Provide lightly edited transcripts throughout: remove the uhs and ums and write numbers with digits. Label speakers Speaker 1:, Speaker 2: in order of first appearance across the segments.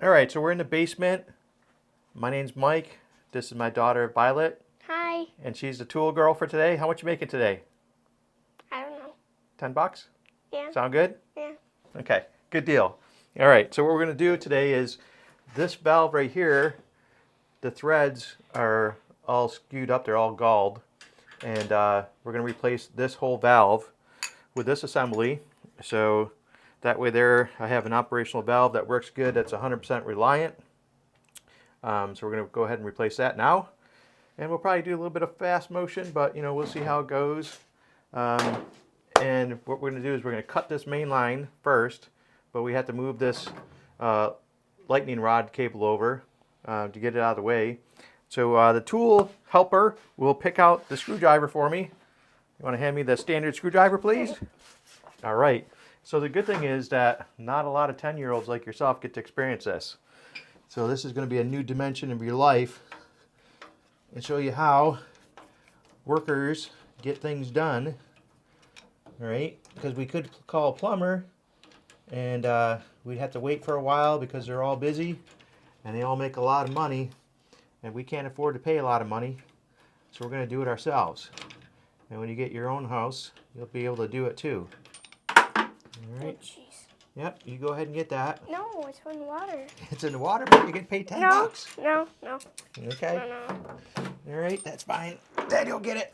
Speaker 1: All right, so we're in the basement. My name's Mike. This is my daughter, Violet.
Speaker 2: Hi.
Speaker 1: And she's the tool girl for today. How much you making today?
Speaker 2: I don't know.
Speaker 1: $10?
Speaker 2: Yeah.
Speaker 1: Sound good?
Speaker 2: Yeah.
Speaker 1: Okay, good deal. All right, so what we're going to do today is this valve right here, the threads are all skewed up, they're all galled. And we're going to replace this whole valve with this assembly. So that way there I have an operational valve that works good, that's 100% reliant. So we're going to go ahead and replace that now. And we'll probably do a little bit of fast motion, but you know, we'll see how it goes. And what we're going to do is we're going to cut this main line first, but we have to move this lightning rod cable over to get it out of the way. So the tool helper will pick out the screwdriver for me. You want to hand me the standard screwdriver, please? All right. So the good thing is that not a lot of 10-year-olds like yourself get to experience this. So this is going to be a new dimension of your life and show you how workers get things done. All right, because we could call a plumber and we'd have to wait for a while because they're all busy and they all make a lot of money and we can't afford to pay a lot of money. So we're going to do it ourselves. And when you get your own house, you'll be able to do it too. All right.
Speaker 2: Oh, jeez.
Speaker 1: Yep, you go ahead and get that.
Speaker 2: No, it's in the water.
Speaker 1: It's in the water, but you get paid $10.
Speaker 2: No.
Speaker 1: Okay.
Speaker 2: No.
Speaker 1: All right, that's fine. Daddy will get it.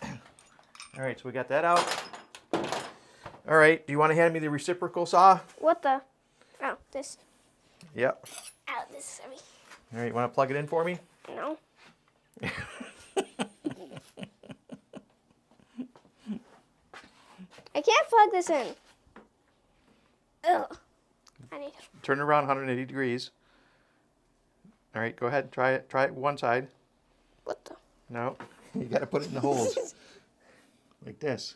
Speaker 1: All right, so we got that out. All right, do you want to hand me the reciprocal saw?
Speaker 2: What the? Oh, this.
Speaker 1: Yep.
Speaker 2: Oh, this is heavy.
Speaker 1: All right, you want to plug it in for me?
Speaker 2: No. I can't plug this in. Ugh. I need.
Speaker 1: Turn it around 180 degrees. All right, go ahead, try it. Try it one side.
Speaker 2: What the?
Speaker 1: No, you got to put it in the holes. Like this.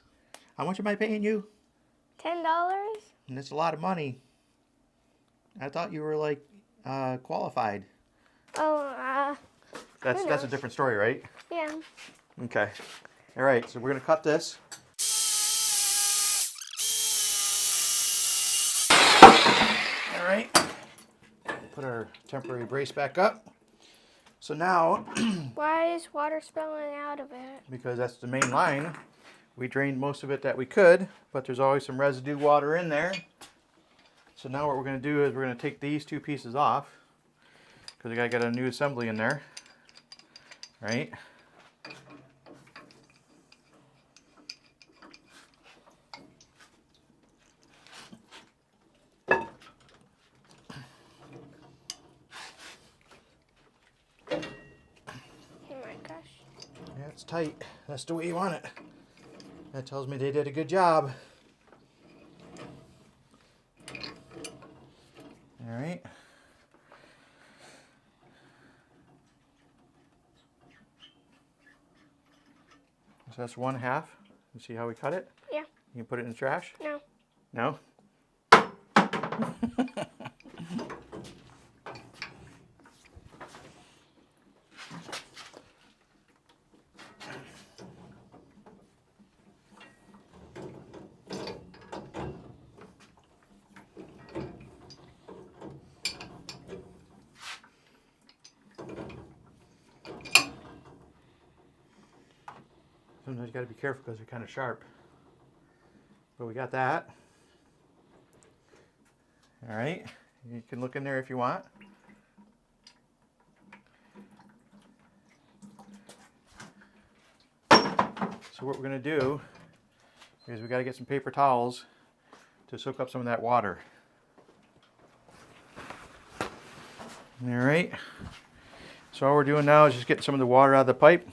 Speaker 1: How much am I paying you?
Speaker 2: $10?
Speaker 1: And that's a lot of money. I thought you were like qualified.
Speaker 2: Oh,
Speaker 1: That's a different story, right?
Speaker 2: yeah.
Speaker 1: Okay. All right, so we're going to cut this. All right. Put our temporary brace back up. So now,
Speaker 2: Why is water spilling out of it?
Speaker 1: because that's the main line, we drained most of it that we could, but there's always some residue water in there. So now what we're going to do is we're going to take these two pieces off because we got to get a new assembly in there, right?
Speaker 2: Oh my gosh.
Speaker 1: Yeah, it's tight. That's the way you want it. That tells me they did a good job. All right. So that's 1/2. You see how we cut it?
Speaker 2: Yeah.
Speaker 1: You can put it in the trash?
Speaker 2: No.
Speaker 1: No? Sometimes you got to be careful because they're kind of sharp. But we got that. All right. You can look in there if you want. So what we're going to do is we got to get some paper towels to soak up some of that water. All right. So all we're doing now is just getting some of the water out of the pipe.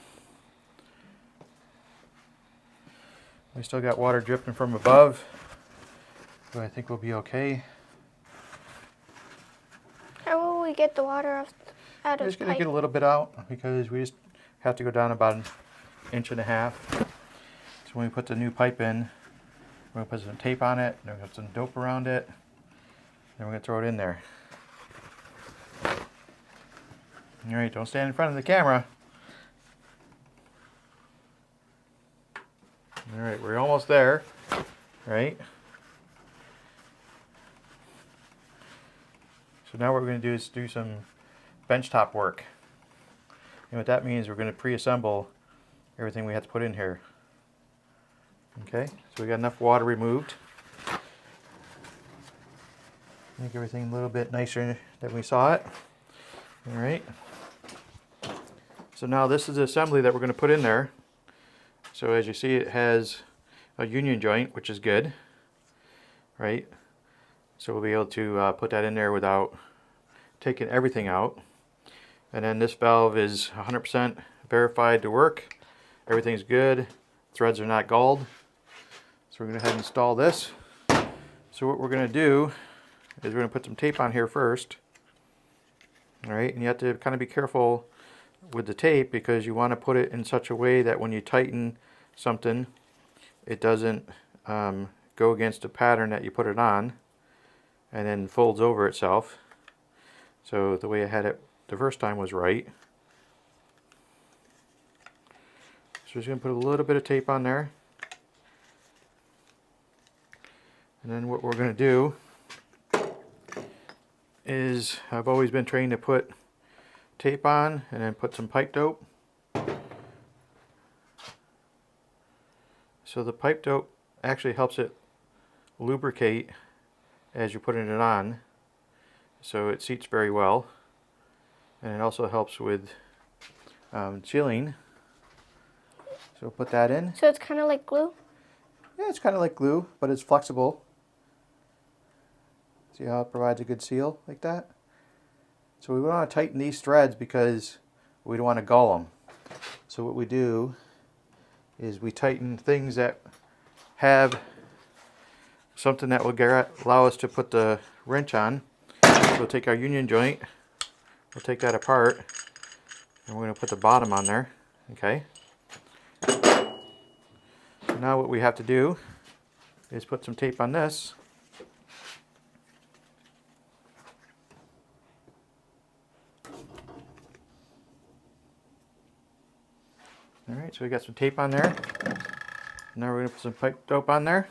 Speaker 1: We still got water dripping from above, but I think we'll be okay.
Speaker 2: How will we get the water out
Speaker 1: We're
Speaker 2: of
Speaker 1: just
Speaker 2: the
Speaker 1: going to
Speaker 2: pipe?
Speaker 1: get a little bit out because we just have to go down about 1.5 inches. So when we put the new pipe in, we're going to put some tape on it, then we're going to put some dope around it, then we're going to throw it in there. All right, don't stand in front of the camera. All right, we're almost there, right? So now what we're going to do is do some benchtop work. And what that means, we're going to pre-assemble everything we have to put in here. Okay, so we got enough water removed. Make everything a little bit nicer than we saw it. All right. So now this is the assembly that we're going to put in there. So as you see, it has a union joint, which is good, right? So we'll be able to put that in there without taking everything out. And then this valve is 100% verified to work. Everything's good. Threads are not galled. So we're going to go ahead and install this. So what we're going to do is we're going to put some tape on here first. All right, and you have to kind of be careful with the tape because you want to put it in such a way that when you tighten something, it doesn't go against the pattern that you put it on and then folds over itself. So the way I had it the first time was right. So we're just going to put a little bit of tape on there. And then what we're going to do is, I've always been trained to put tape on and then put some pipe dope. So the pipe dope actually helps it lubricate as you're putting it on, so it seats very well, and it also helps with sealing. So we'll put that in.
Speaker 2: So it's kind of like glue?
Speaker 1: Yeah, it's kind of like glue, but it's flexible. See how it provides a good seal like that? So we want to tighten these threads because we don't want to gull them. So what we do is we tighten things that have something that will allow us to put the wrench on. So we'll take our union joint, we'll take that apart, and we're going to put the bottom on there. Okay. So now what we have to do is put some tape on this. Alright, so we got some tape on there. Now we're going to put some pipe dope on there.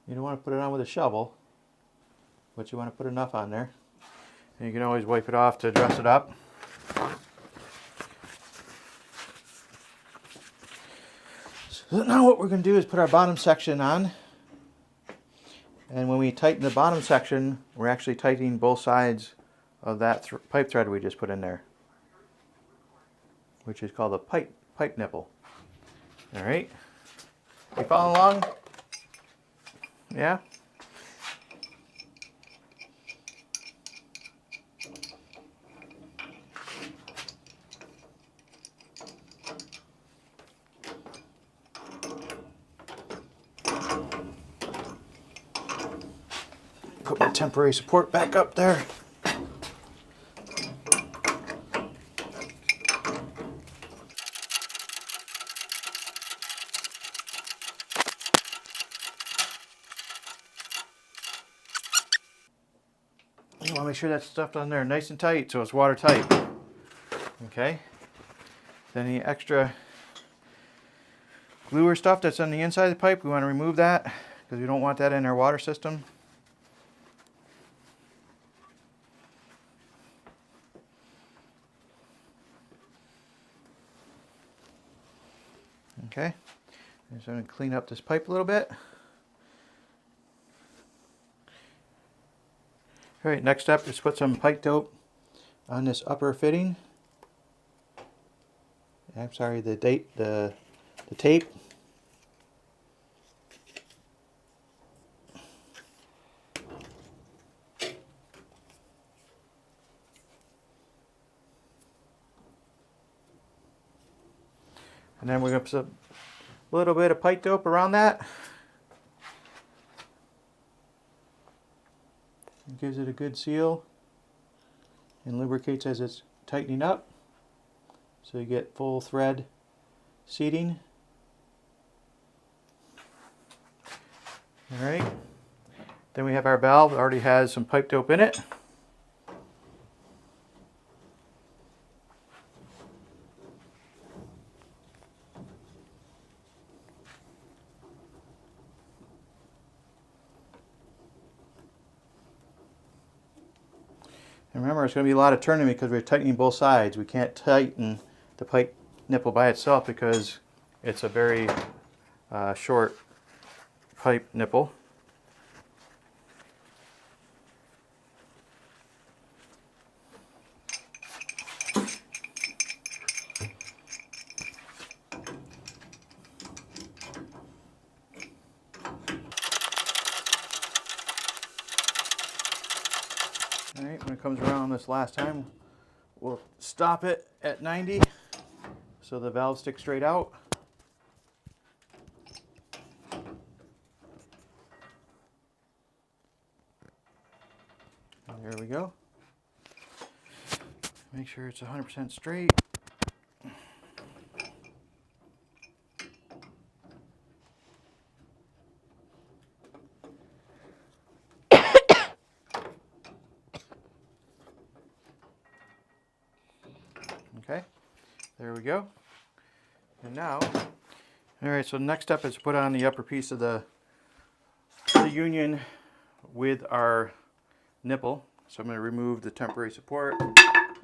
Speaker 1: You don't want to put it on with a shovel, but you want to put enough on there. And you can always wipe it off to dress it up. So now what we're going to do is put our bottom section on. And when we tighten the bottom section, we're actually tightening both sides of that pipe thread we just put in there, which is called a pipe nipple. All right, you following along? Yeah. Put my temporary support back up there. You want to make sure that stuff on there nice and tight so it's watertight. Okay. Then any extra glue or stuff that's on the inside of the pipe, we want to remove that because we don't want that in our water system. Okay. So I'm going to clean up this pipe a little bit. All right, next step is put some pipe dope on this upper fitting. I'm sorry, the tape. And then we're going to put a little bit of pipe dope around that. It gives it a good seal and lubricates as it's tightening up, so you get full thread seating. All right, then we have our valve. It already has some pipe dope in it. Remember, it's going to be a lot of turning because we're tightening both sides. We can't tighten the pipe nipple by itself because it's a very short pipe nipple. All right, when it comes around this last time, we'll stop it at 90 so the valve sticks straight out. There we go. Make sure it's 100% straight. Okay, there we go. And now, all right, so the next step is to put on the upper piece of the union with our nipple. So I'm going to remove the temporary support,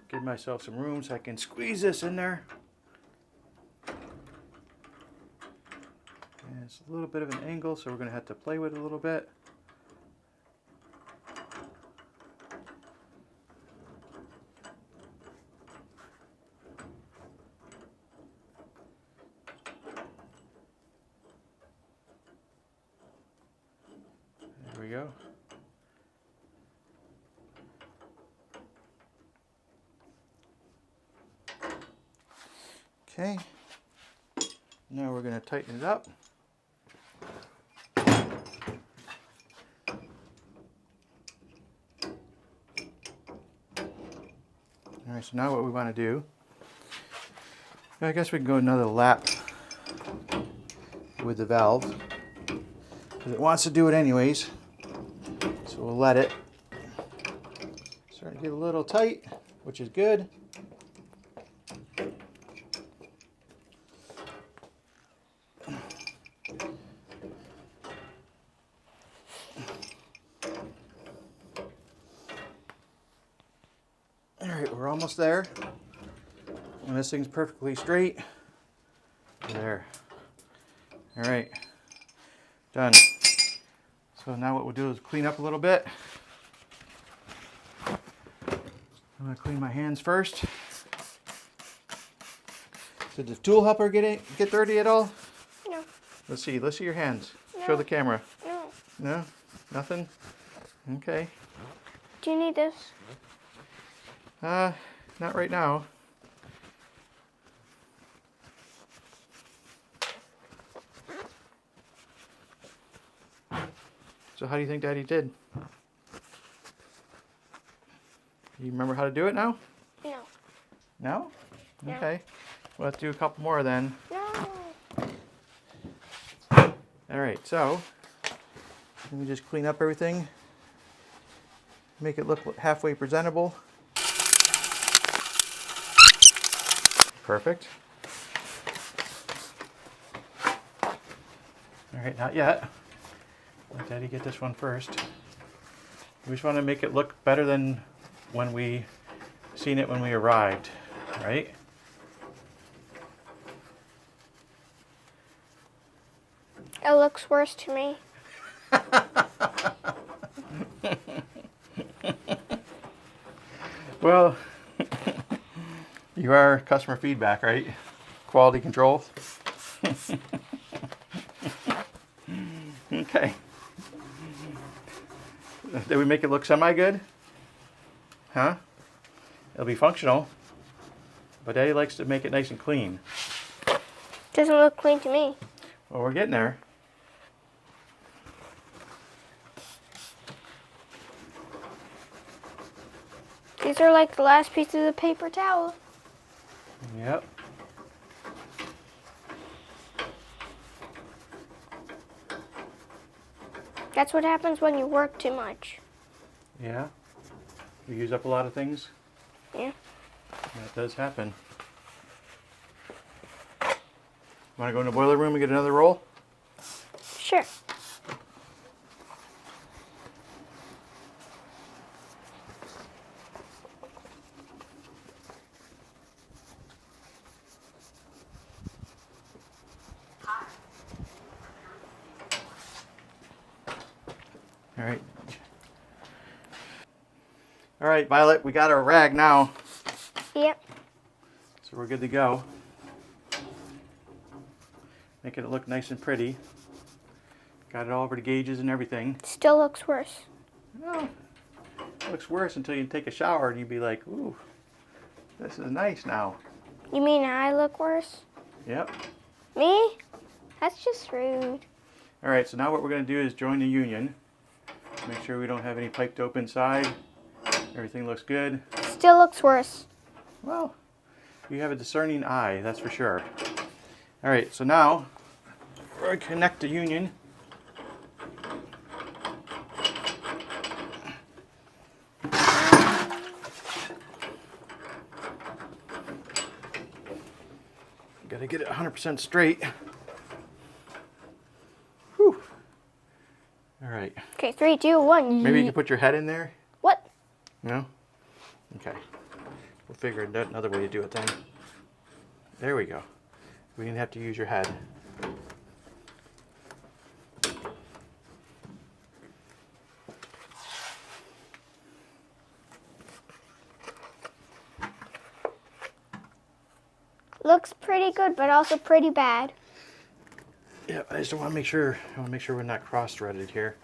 Speaker 1: give myself some room so I can squeeze this in there. And it's a little bit of an angle, so we're going to have to play with it a little bit. There we go. Okay, now we're going to tighten it up. All right, so now what we want to do, I guess we can go another lap with the valve, because it wants to do it anyways. So we'll let it start to get a little tight, which is good. All right, we're almost there. And this thing's perfectly straight. There. All right, done. So now what we'll do is clean up a little bit. I'm gonna clean my hands first. Did the tool helper get dirty at all?
Speaker 2: No.
Speaker 1: Let's see your hands.
Speaker 2: No.
Speaker 1: Show the camera.
Speaker 2: No.
Speaker 1: No? Nothing? Okay.
Speaker 2: Do you need this?
Speaker 1: Not right now. So how do you think Daddy did? You remember how to do it now?
Speaker 2: No.
Speaker 1: No?
Speaker 2: No.
Speaker 1: Okay. We'll have to do a couple more then.
Speaker 2: No.
Speaker 1: All right, so let me just clean up everything. Make it look halfway presentable. Perfect. All right, not yet. Let Daddy get this one first. We just want to make it look better than when we seen it when we arrived, right?
Speaker 2: It looks worse to me.
Speaker 1: Well, you are customer feedback, right? Quality control. Okay. Did we make it look semi-good? Huh? It'll be functional. But Daddy likes to make it nice and clean.
Speaker 2: Doesn't look clean to me.
Speaker 1: Well, we're getting there.
Speaker 2: These are like the last pieces of paper towel.
Speaker 1: Yep.
Speaker 2: That's what happens when you work too much.
Speaker 1: Yeah. You use up a lot of things.
Speaker 2: Yeah.
Speaker 1: That does happen. Want to go in the boiler room and get another roll?
Speaker 2: Sure.
Speaker 1: All right, Violet, we got our rag now,
Speaker 2: Yep.
Speaker 1: so we're good to go. Making it look nice and pretty. Got it all over the gauges and everything.
Speaker 2: Still looks worse.
Speaker 1: Well, it looks worse until you take a shower and you'd be like, ooh, this is nice now.
Speaker 2: You mean I look worse?
Speaker 1: Yep.
Speaker 2: Me? That's just rude.
Speaker 1: All right, so now what we're going to do is join the union. Make sure we don't have any pipe dope inside. Everything looks good.
Speaker 2: Still looks worse.
Speaker 1: Well, you have a discerning eye, that's for sure. All right, so now we're going to connect the union. Got to get it 100% straight. Whew. All right.
Speaker 2: Okay, 3, 2, 1.
Speaker 1: Maybe you can put your head in there?
Speaker 2: What?
Speaker 1: No? Okay. We'll figure out another way to do it then. There we go. We didn't have to use your head.
Speaker 2: Looks pretty good, but also pretty bad.
Speaker 1: Yeah, I just want to make sure. I want to make sure we're not cross-threaded here.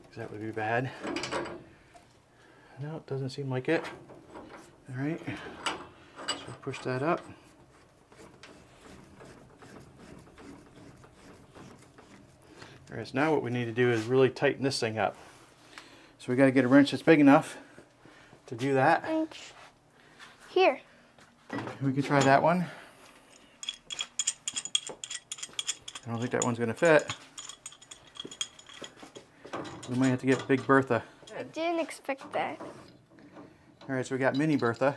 Speaker 1: 'Cause that would be bad. No, it doesn't seem like it. All right. So push that up. All right. So now what we need to do is really tighten this thing up. So we got to get a wrench that's big enough to do that.
Speaker 2: Here.
Speaker 1: We could try that one. I don't think that one's going to fit. We might have to get Big Bertha.
Speaker 2: I didn't expect that.
Speaker 1: All right, so we got Mini Bertha.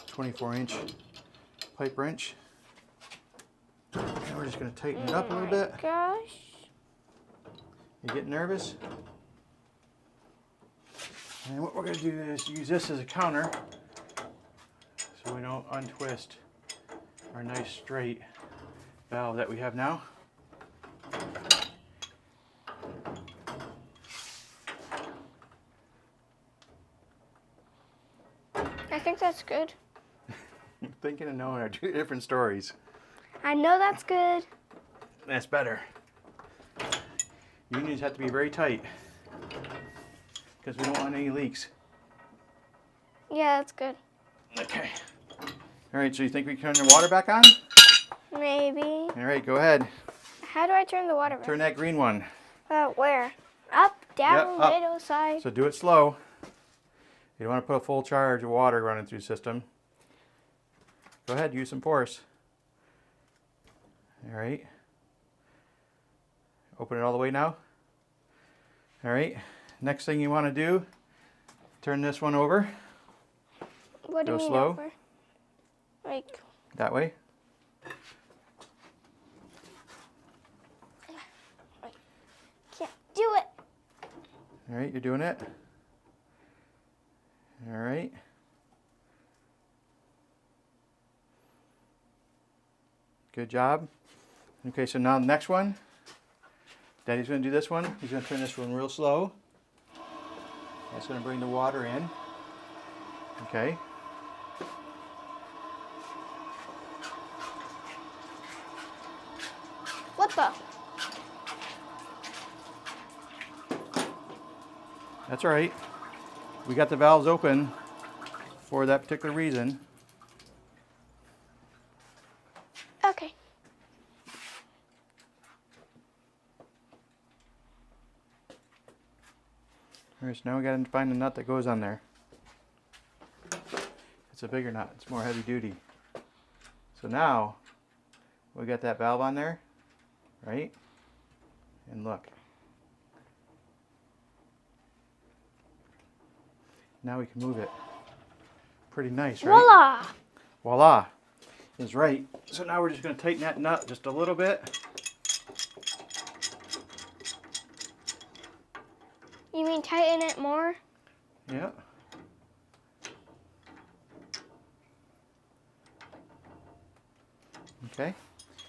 Speaker 1: 24-inch pipe wrench. And we're just going to tighten it up a little bit.
Speaker 2: Gosh.
Speaker 1: You getting nervous? And what we're going to do is use this as a counter so we don't untwist our nice straight valve that we have now.
Speaker 2: I think that's good.
Speaker 1: Thinking and knowing are two different stories.
Speaker 2: I know that's good.
Speaker 1: That's better. Unions have to be very tight because we don't want any leaks.
Speaker 2: Yeah, that's good.
Speaker 1: Okay. All right, so you think we can turn the water back on?
Speaker 2: Maybe.
Speaker 1: All right, go ahead.
Speaker 2: How do I turn the water back?
Speaker 1: Turn that green one.
Speaker 2: Where? Up, down,
Speaker 1: Yep, up.
Speaker 2: middle, side.
Speaker 1: So do it slow. You don't want to put a full charge of water running through the system. Go ahead, use some force. All right. Open it all the way now. All right. Next thing you want to do, turn this one over.
Speaker 2: What do you
Speaker 1: Go
Speaker 2: mean
Speaker 1: slow.
Speaker 2: over? Like,
Speaker 1: That way.
Speaker 2: can't do it.
Speaker 1: All right, you're doing it. All right. Good job. Okay, so now the next one. Daddy's going to do this one. He's going to turn this one real slow. That's going to bring the water in. Okay.
Speaker 2: What the?
Speaker 1: That's all right. We got the valves open for that particular reason.
Speaker 2: Okay.
Speaker 1: All right, so now we got to find the nut that goes on there. It's a bigger nut. It's more heavy duty. So now we got that valve on there, right? And look. Now we can move it. Pretty nice, right?
Speaker 2: Voila!
Speaker 1: Voila is right. So now we're just going to tighten that nut just a little bit.
Speaker 2: You mean tighten it more?
Speaker 1: Yeah. Okay.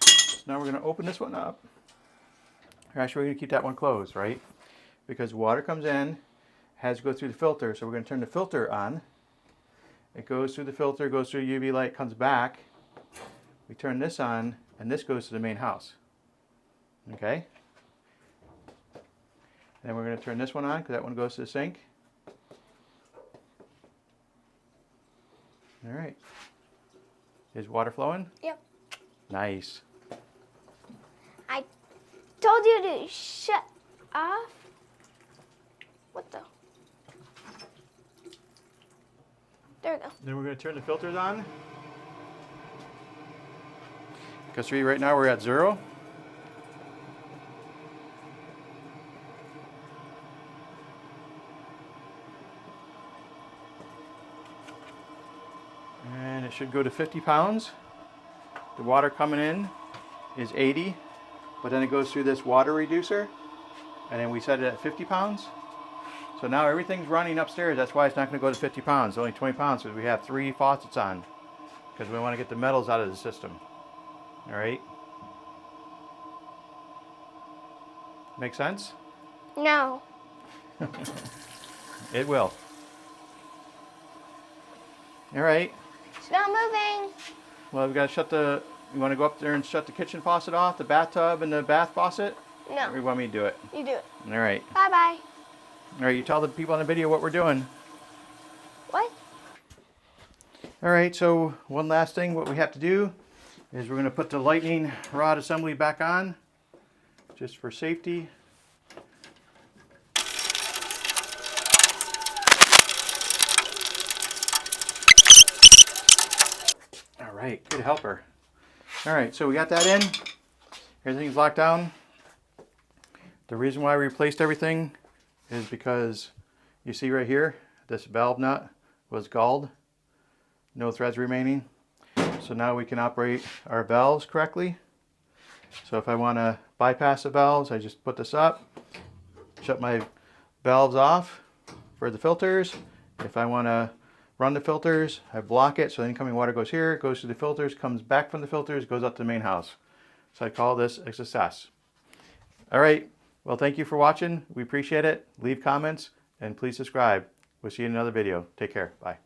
Speaker 1: So now we're going to open this one up. actually we're going to keep that one closed, right? Because water comes in, has to go through the filter, so we're going to turn the filter on. It goes through the filter, goes through UV light, comes back. We turn this on, and this goes to the main house. Okay? And then we're going to turn this one on, because that one goes to the sink. All right. Is water flowing?
Speaker 2: Yep.
Speaker 1: Nice.
Speaker 2: I told you to shut off. What the? There we go.
Speaker 1: Then we're going to turn the filters on. Because right now we're at 0. And it should go to 50 pounds. The water coming in is 80, but then it goes through this water reducer, and then we set it at 50 pounds. So now everything's running upstairs. That's why it's not going to go to 50 pounds, only 20 pounds, because we have 3 faucets on, because we want to get the metals out of the system. All right? Make sense?
Speaker 2: No.
Speaker 1: It will. All right.
Speaker 2: It's not moving.
Speaker 1: Well, we've got to shut the... You want to go up there and shut the kitchen faucet off, the bathtub and the bath faucet?
Speaker 2: No.
Speaker 1: Or you want me to do it?
Speaker 2: You do it.
Speaker 1: All right.
Speaker 2: Bye-bye.
Speaker 1: All right, you tell the people on the video what we're doing.
Speaker 2: What?
Speaker 1: All right, so one last thing, what we have to do is we're going to put the lightning rod assembly back on, just for safety. All right, good helper. All right, so we got that in. Everything's locked down. The reason why we replaced everything is because you see right here, this valve nut was galled. No threads remaining. So now we can operate our valves correctly. So if I want to bypass the valves, I just put this up, shut my valves off for the filters. If I want to run the filters, I block it so the incoming water goes here, goes through the filters, comes back from the filters, goes up to the main house. So I call this a success. All right, well, thank you for watching. We appreciate it. Leave comments and please subscribe. We'll see you in another video. Take care. Bye.